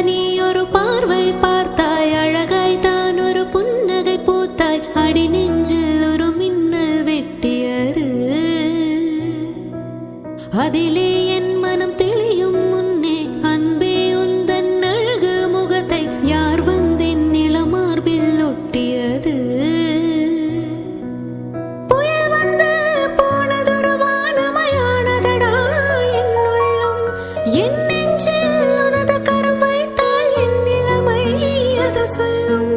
நீ ஒரு பார்வை பார்த்தாய், அழகாய் தான் ஒரு புன்னகை பூத்தாய், அடி நெஞ்சில் ஒரு மின்னல் வெட்டியது. அதிலே என் மனம் தெளியும் முன்னே அன்பே உந்தன் அழகு முகத்தை யார் வந்தென் நிலமார்பில் ஒட்டியது. புயல் வந்து போனதொரு வானமயானதடா என் உள்ளம், என் நெஞ்சில் உனது கரம் வைத்தால் என் நிலைமை அது சொல்லும்.